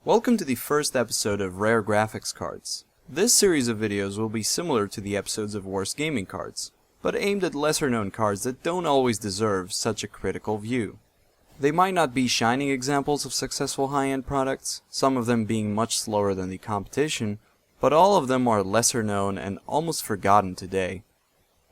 Welcome to the first episode of Rare Graphics Cards. This series of videos will be similar to the episodes of Worst Gaming Cards, but aimed at lesser known cards that don't always deserve such a critical view. They might not be shining examples of successful high-end products, some of them being much slower than the competition, but all of them are lesser known and almost forgotten today.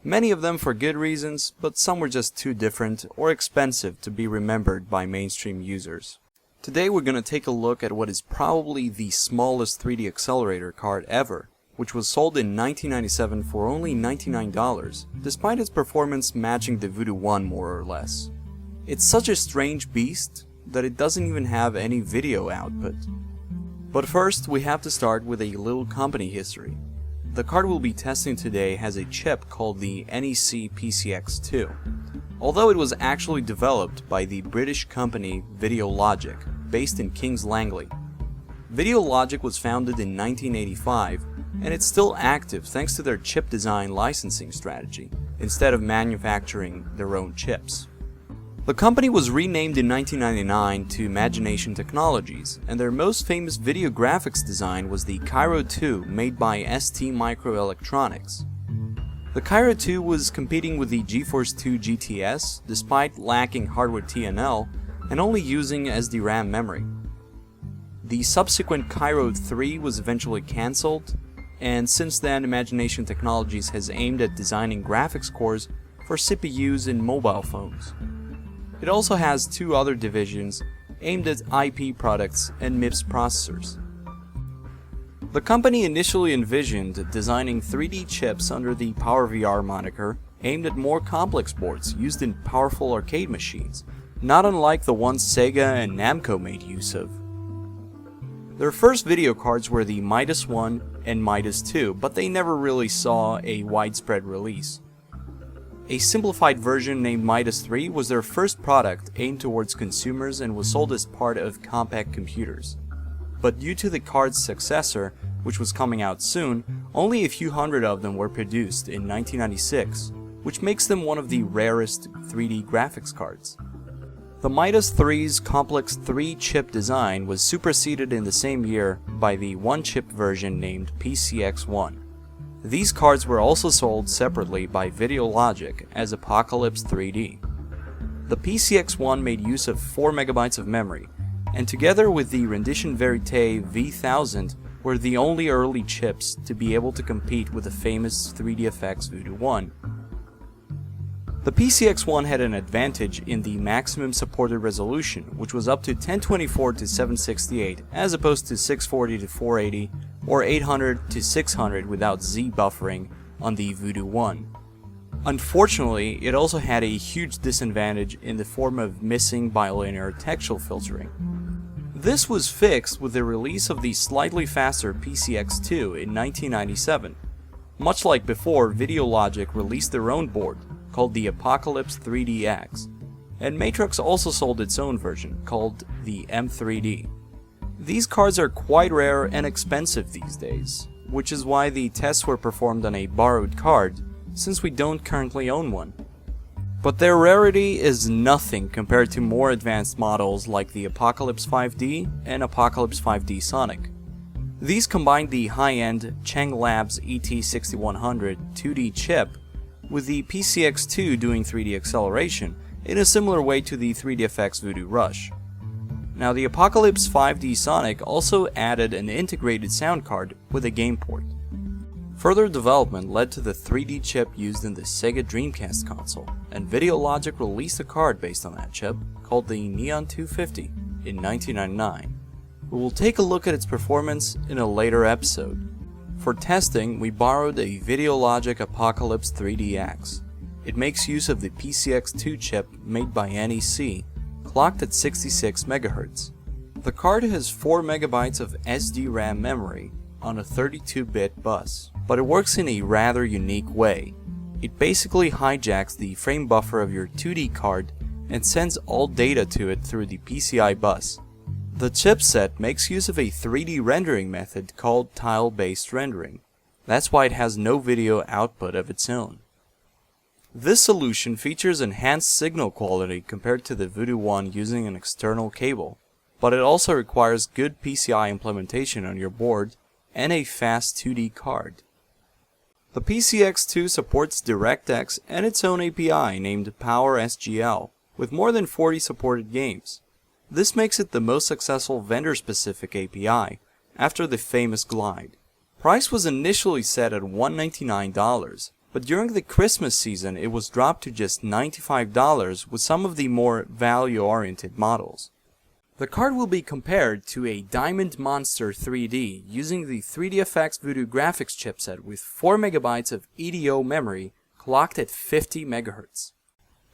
Many of them for good reasons, but some were just too different or expensive to be remembered by mainstream users. Today we're going to take a look at what is probably the smallest 3D accelerator card ever, which was sold in 1997 for only $99, despite its performance matching the Voodoo 1 more or less. It's such a strange beast that it doesn't even have any video output. But first we have to start with a little company history. The card we'll be testing today has a chip called the NEC PCX2, although it was actually developed by the British company VideoLogic, based in Kings Langley. VideoLogic was founded in 1985, and it's still active thanks to their chip design licensing strategy, instead of manufacturing their own chips. The company was renamed in 1999 to Imagination Technologies, and their most famous video graphics design was the Cairo 2 made by ST Microelectronics. The Cairo 2 was competing with the GeForce 2 GTS despite lacking hardware TNL and only using SD-RAM memory. The subsequent Cairo 3 was eventually cancelled, and since then Imagination Technologies has aimed at designing graphics cores for CPUs in mobile phones. It also has two other divisions aimed at IP products and MIPS processors. The company initially envisioned designing 3D chips under the PowerVR moniker aimed at more complex boards used in powerful arcade machines, not unlike the ones Sega and Namco made use of. Their first video cards were the Midas 1 and Midas 2, but they never really saw a widespread release. A simplified version named Midas 3 was their first product aimed towards consumers and was sold as part of compact computers. But due to the card's successor, which was coming out soon, only a few hundred of them were produced in 1996, which makes them one of the rarest 3D graphics cards. The Midas 3's complex 3-chip design was superseded in the same year by the 1-chip version named PCX1. These cards were also sold separately by VideoLogic as Apocalypse 3D. The PCX1 made use of 4 MB of memory, and together with the Rendition Verite V1000 were the only early chips to be able to compete with the famous 3DFX Voodoo 1. The PCX1 had an advantage in the maximum supported resolution, which was up to 1024 to 768 as opposed to 640 to 480 or 800 to 600 without Z buffering on the Voodoo 1. Unfortunately, it also had a huge disadvantage in the form of missing bilinear textual filtering. This was fixed with the release of the slightly faster PCX2 in 1997. Much like before, VideoLogic released their own board, called the Apocalypse 3DX, and Matrox also sold its own version, called the M3D. These cards are quite rare and expensive these days, which is why the tests were performed on a borrowed card, since we don't currently own one. But their rarity is nothing compared to more advanced models like the Apocalypse 5D and Apocalypse 5D Sonic. These combine the high-end Cheng Labs ET6100 2D chip with the PCX2 doing 3D acceleration in a similar way to the 3DFX Voodoo Rush. Now, the Apocalypse 5D Sonic also added an integrated sound card with a game port. Further development led to the 3D chip used in the Sega Dreamcast console, and VideoLogic released a card based on that chip called the Neon 250 in 1999. We will take a look at its performance in a later episode. For testing, we borrowed a VideoLogic Apocalypse 3DX. It makes use of the PCX2 chip made by NEC, clocked at 66 MHz. The card has 4 MB of SD-RAM memory on a 32-bit bus, but it works in a rather unique way. It basically hijacks the frame buffer of your 2D card and sends all data to it through the PCI bus. The chipset makes use of a 3D rendering method called tile-based rendering. That's why it has no video output of its own. This solution features enhanced signal quality compared to the Voodoo 1 using an external cable. but it also requires good PCI implementation on your board and a fast 2D card. The PCX2 supports DirectX and its own API named PowerSGL, with more than 40 supported games. This makes it the most successful vendor-specific API, after the famous Glide. Price was initially set at $199, but during the Christmas season it was dropped to just $95 with some of the more value-oriented models. The card will be compared to a Diamond Monster 3D using the 3DFX Voodoo graphics chipset with 4 MB of EDO memory clocked at 50 MHz.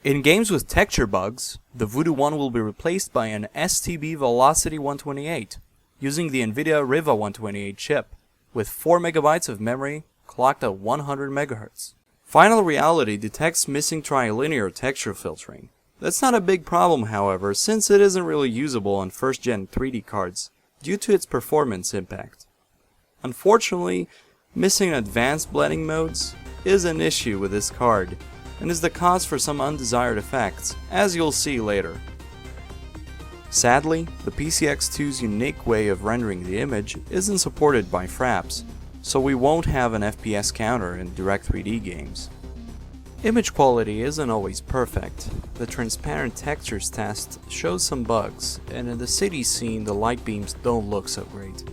In games with texture bugs, the Voodoo 1 will be replaced by an STB Velocity 128 using the NVIDIA Riva 128 chip with 4 MB of memory clocked at 100 MHz. Final Reality detects missing trilinear texture filtering. That's not a big problem, however, since it isn't really usable on first-gen 3D cards due to its performance impact. Unfortunately, missing advanced blending modes is an issue with this card, and is the cause for some undesired effects, as you'll see later. Sadly, the PCX2's unique way of rendering the image isn't supported by Fraps, so we won't have an FPS counter in Direct3D games. Image quality isn't always perfect. The transparent textures test shows some bugs, and in the city scene the light beams don't look so great.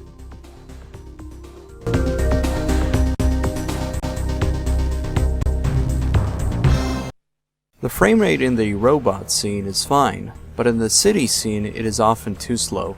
The frame rate in the robot scene is fine, but in the city scene it is often too slow.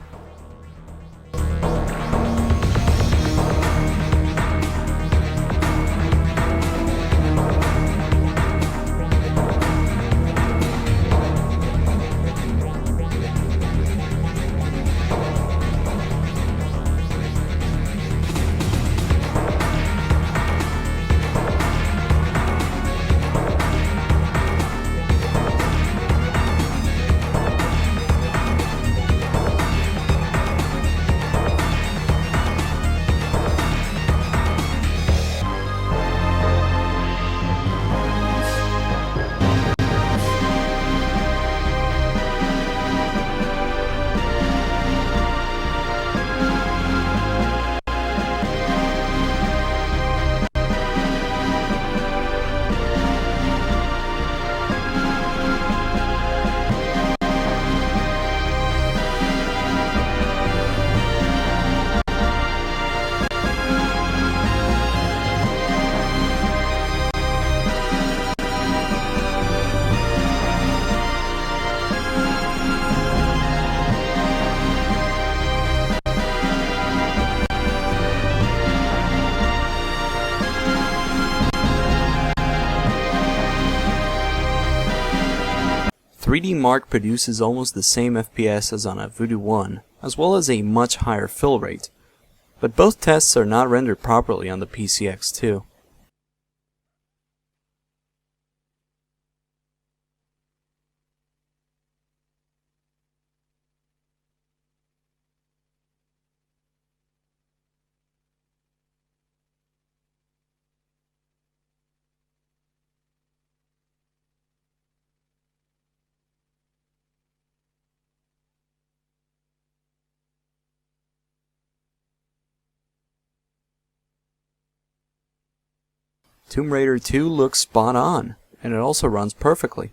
Mark produces almost the same FPS as on a Voodoo 1, as well as a much higher fill rate, but both tests are not rendered properly on the PCX2. Tomb Raider 2 looks spot on, and it also runs perfectly.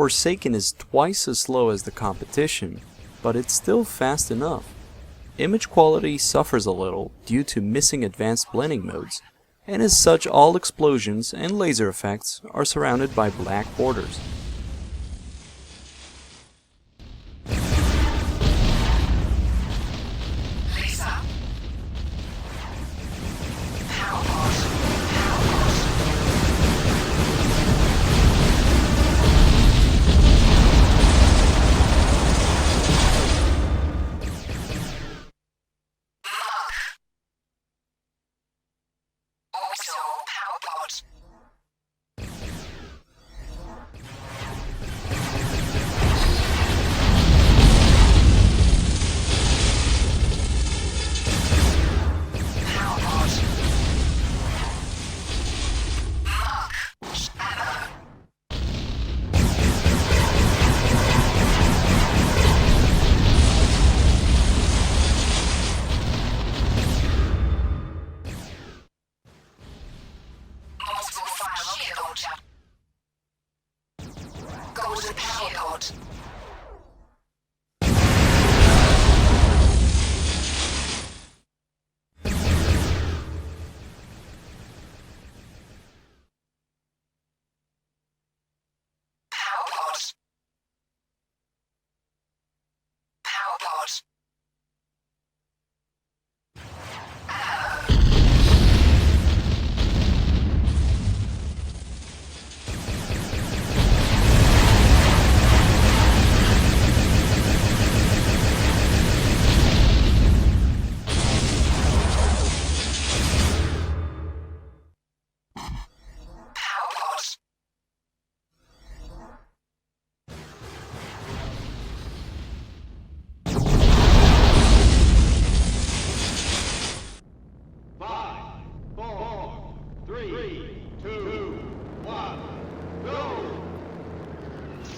Forsaken is twice as slow as the competition, but it's still fast enough. Image quality suffers a little due to missing advanced blending modes, and as such all explosions and laser effects are surrounded by black borders.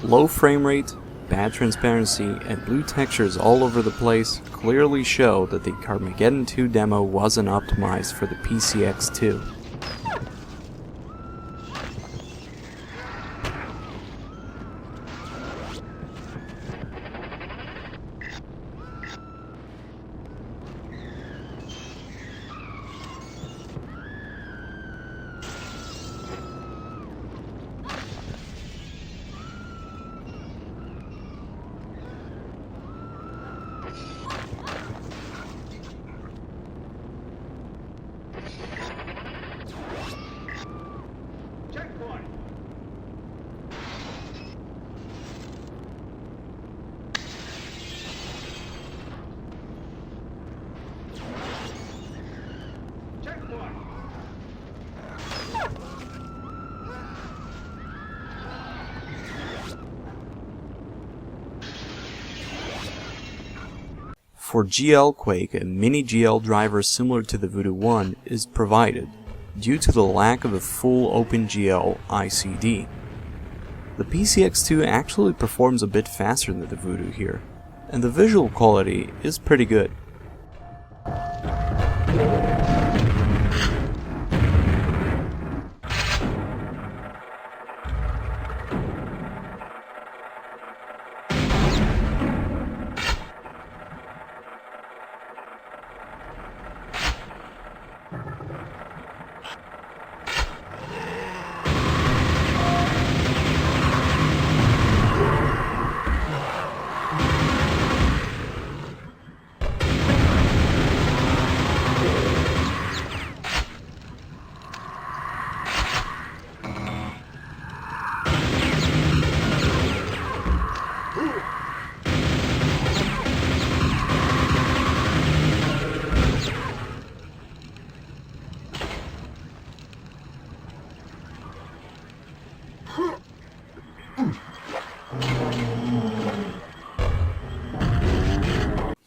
Low frame rate, bad transparency, and blue textures all over the place clearly show that the Carmageddon 2 demo wasn't optimized for the PCX2. For GLQuake, a mini GL driver similar to the Voodoo 1 is provided, due to the lack of a full OpenGL ICD. The PCX2 actually performs a bit faster than the Voodoo here, and the visual quality is pretty good.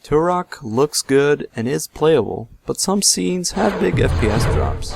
Turok looks good and is playable, but some scenes have big FPS drops.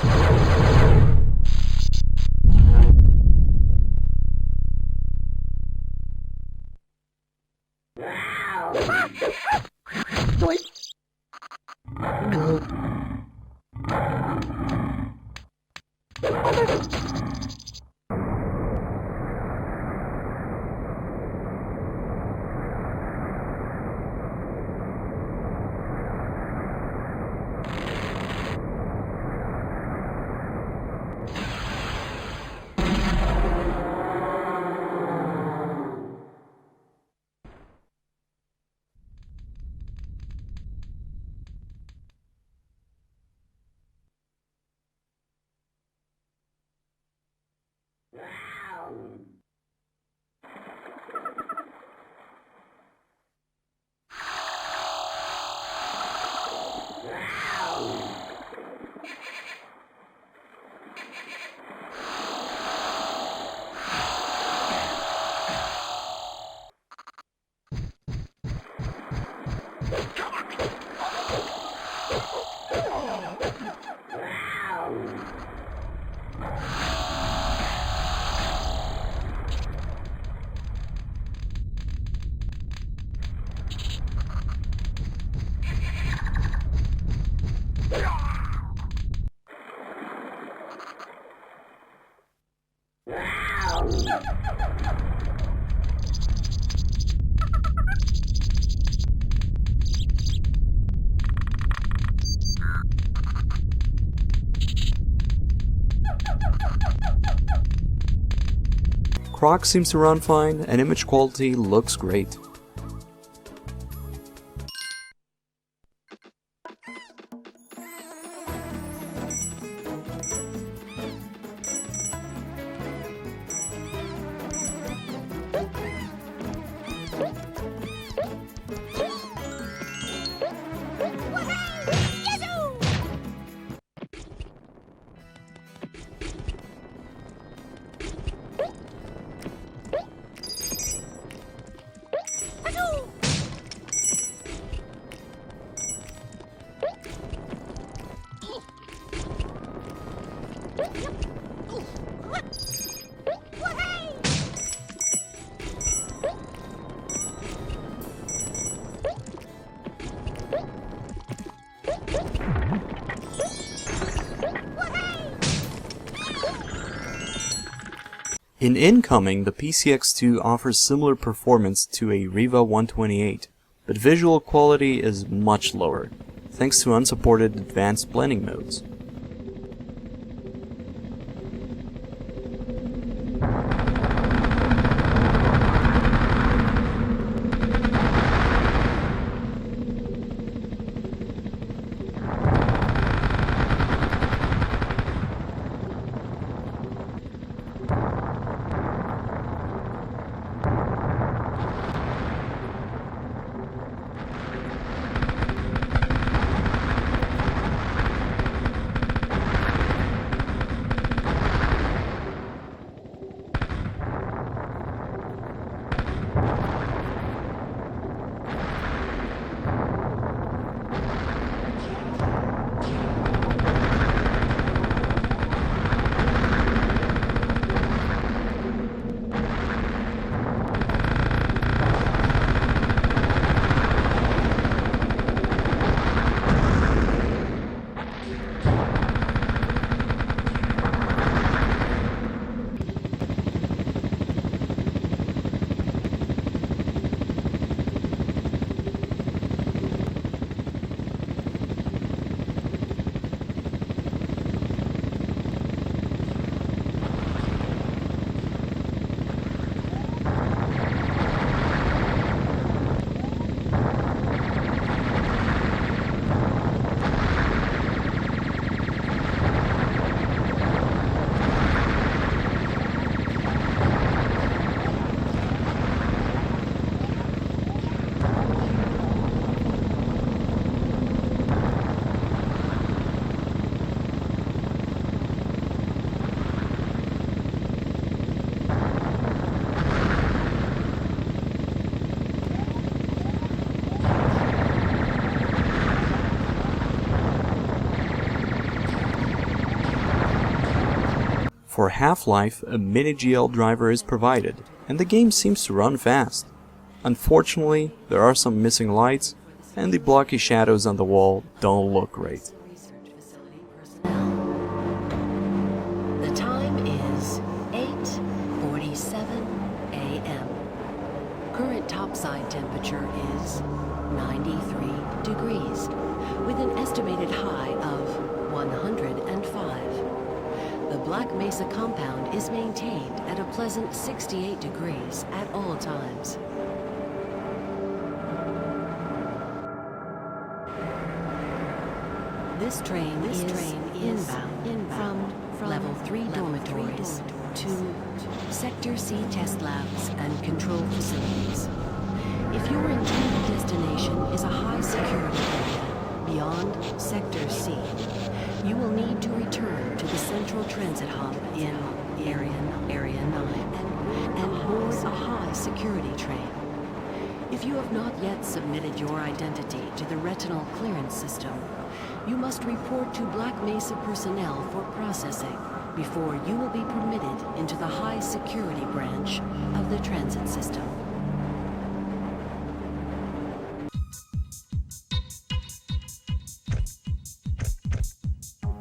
Croc seems to run fine, and image quality looks great. In incoming, the PCX2 offers similar performance to a Riva 128, but visual quality is much lower, thanks to unsupported advanced blending modes. For Half-Life, a mini-GL driver is provided, and the game seems to run fast. Unfortunately, there are some missing lights, and the blocky shadows on the wall don't look great. The time is 8:47 a.m. Current topside temperature is 93 degrees, with an estimated high of 105. The Black Mesa compound is maintained at a pleasant 68 degrees at all times. This train is inbound from level 3 dormitories to Sector C test labs and control facilities. If your intended destination is a high security area beyond Sector C, you will need to return to the central transit hub in Area 9 and board a high security train. If you have not yet submitted your identity to the retinal clearance system, you must report to Black Mesa personnel for processing before you will be permitted into the high security branch of the transit system.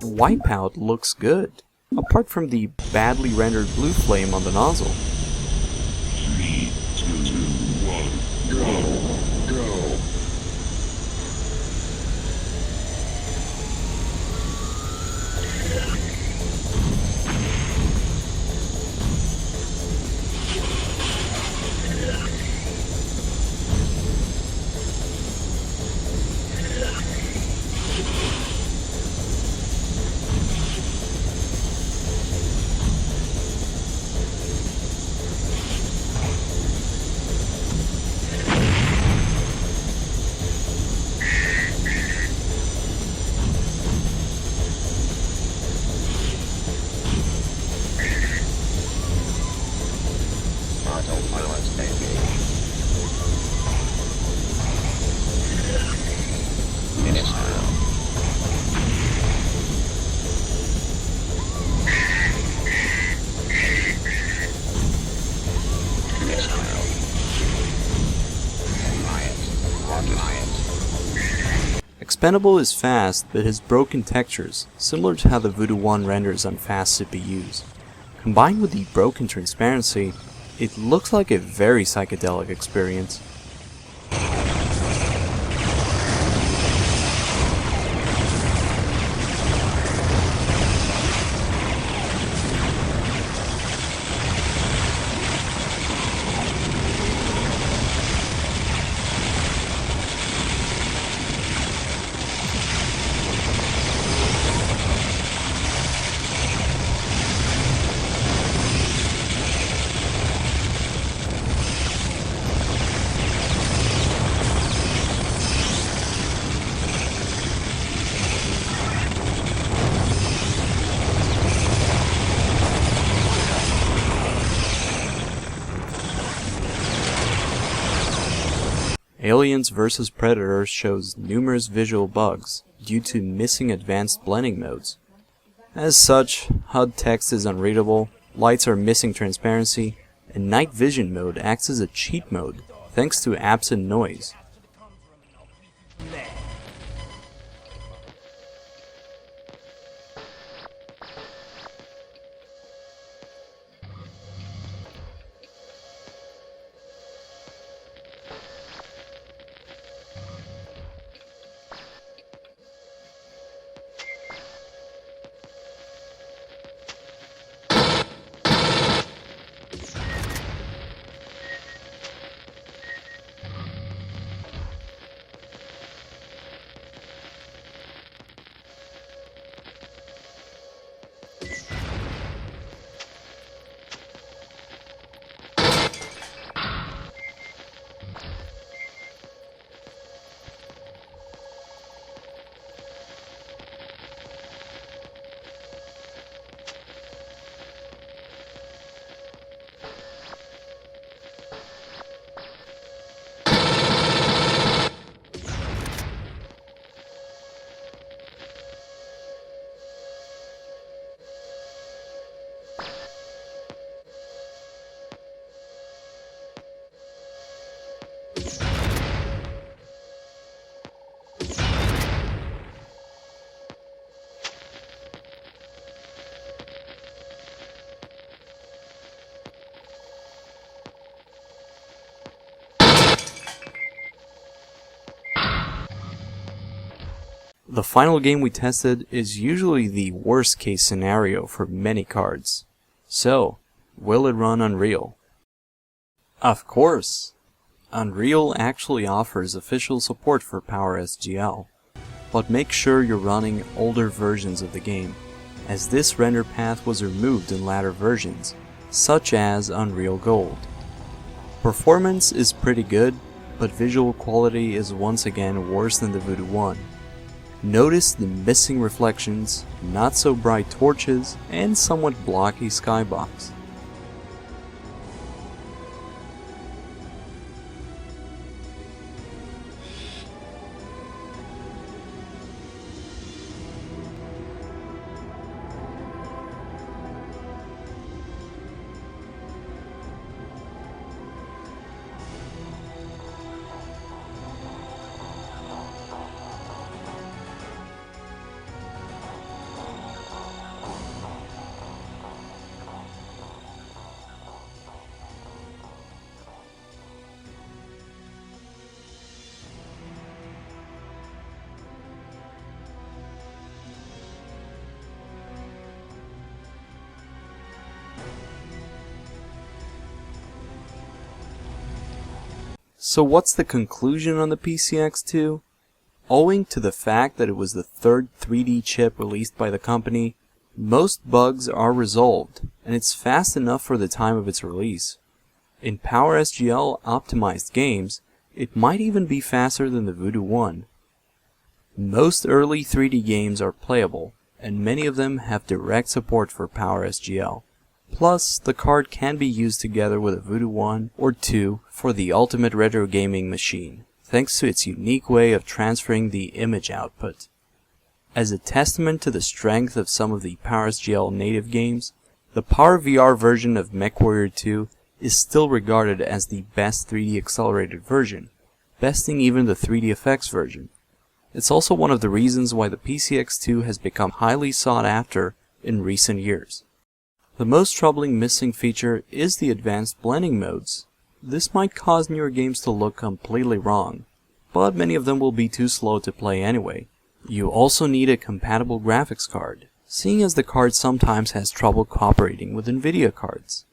Wipeout looks good, apart from the badly rendered blue flame on the nozzle. 3, 2, 1, go! Expendable is fast, but has broken textures, similar to how the Voodoo 1 renders on fast CPUs. Combined with the broken transparency, it looks like a very psychedelic experience. Aliens vs. Predator shows numerous visual bugs due to missing advanced blending modes. As such, HUD text is unreadable, lights are missing transparency, and night vision mode acts as a cheat mode thanks to absent noise. The final game we tested is usually the worst case scenario for many cards. So, will it run Unreal? Of course! Unreal actually offers official support for PowerSGL, but make sure you're running older versions of the game, as this render path was removed in latter versions, such as Unreal Gold. Performance is pretty good, but visual quality is once again worse than the Voodoo 1. Notice the missing reflections, not so bright torches, and somewhat blocky skybox. So what's the conclusion on the PCX2? Owing to the fact that it was the third 3D chip released by the company, most bugs are resolved, and it's fast enough for the time of its release. In PowerSGL optimized games, it might even be faster than the Voodoo 1. Most early 3D games are playable, and many of them have direct support for PowerSGL. Plus, the card can be used together with a Voodoo 1 or 2 for the ultimate retro gaming machine, thanks to its unique way of transferring the image output. As a testament to the strength of some of the PowerSGL native games, the PowerVR version of MechWarrior 2 is still regarded as the best 3D accelerated version, besting even the 3DFX version. It's also one of the reasons why the PCX2 has become highly sought after in recent years. The most troubling missing feature is the advanced blending modes. This might cause newer games to look completely wrong, but many of them will be too slow to play anyway. You also need a compatible graphics card, seeing as the card sometimes has trouble cooperating with NVIDIA cards.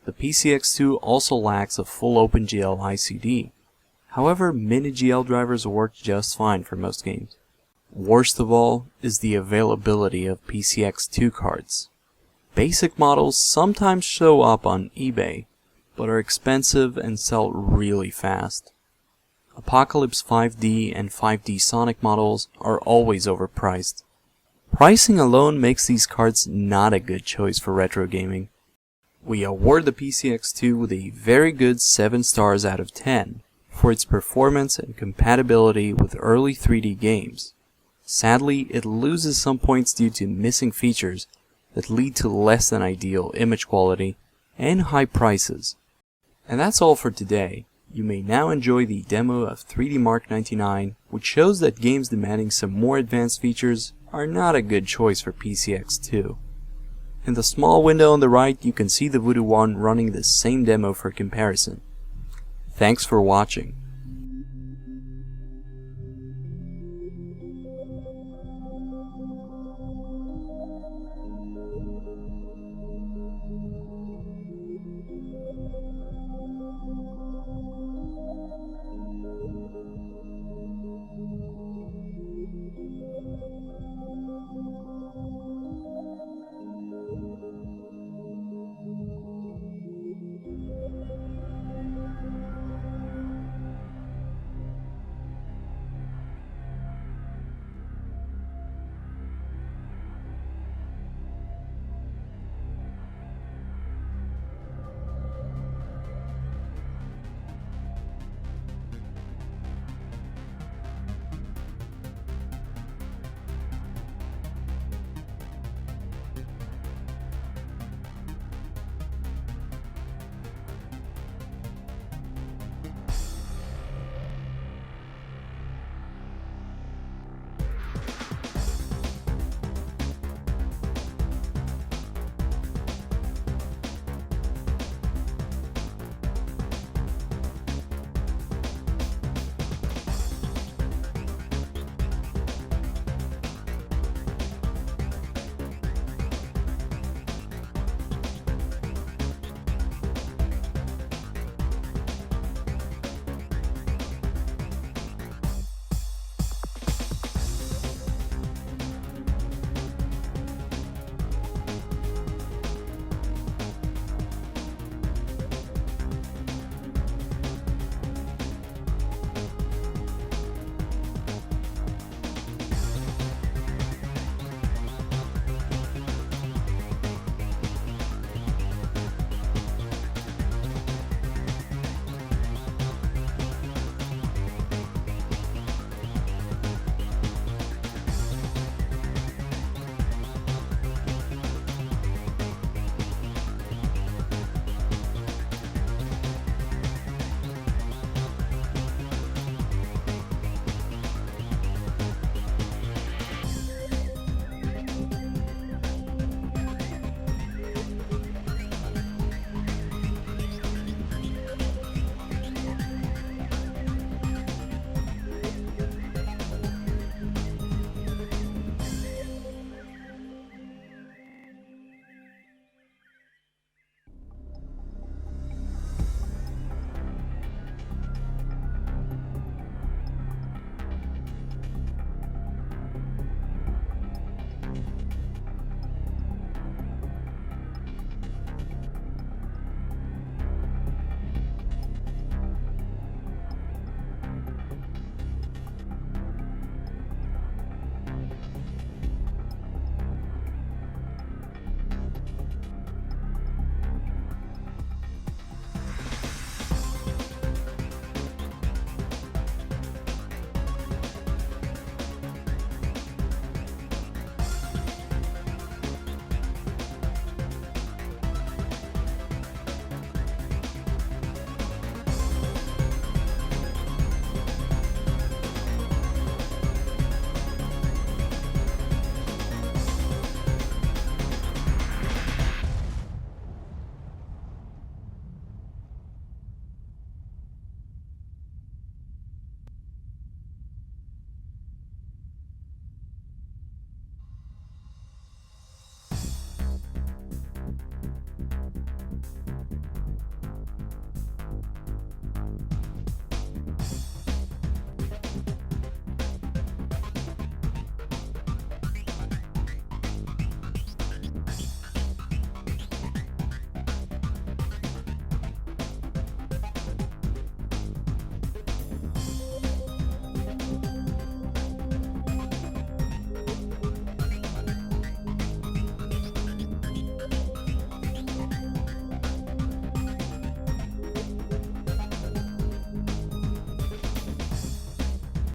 The PCX2 also lacks a full OpenGL ICD. However, mini-GL drivers work just fine for most games. Worst of all is the availability of PCX2 cards. Basic models sometimes show up on eBay, but are expensive and sell really fast. Apocalypse 5D and 5D Sonic models are always overpriced. Pricing alone makes these cards not a good choice for retro gaming. We award the PCX2 with a very good 7 stars out of 10 for its performance and compatibility with early 3D games. Sadly, it loses some points due to missing features that lead to less than ideal image quality and high prices. And that's all for today. You may now enjoy the demo of 3D Mark 99, which shows that games demanding some more advanced features are not a good choice for PCX2. In the small window on the right, you can see the Voodoo 1 running the same demo for comparison. Thanks for watching.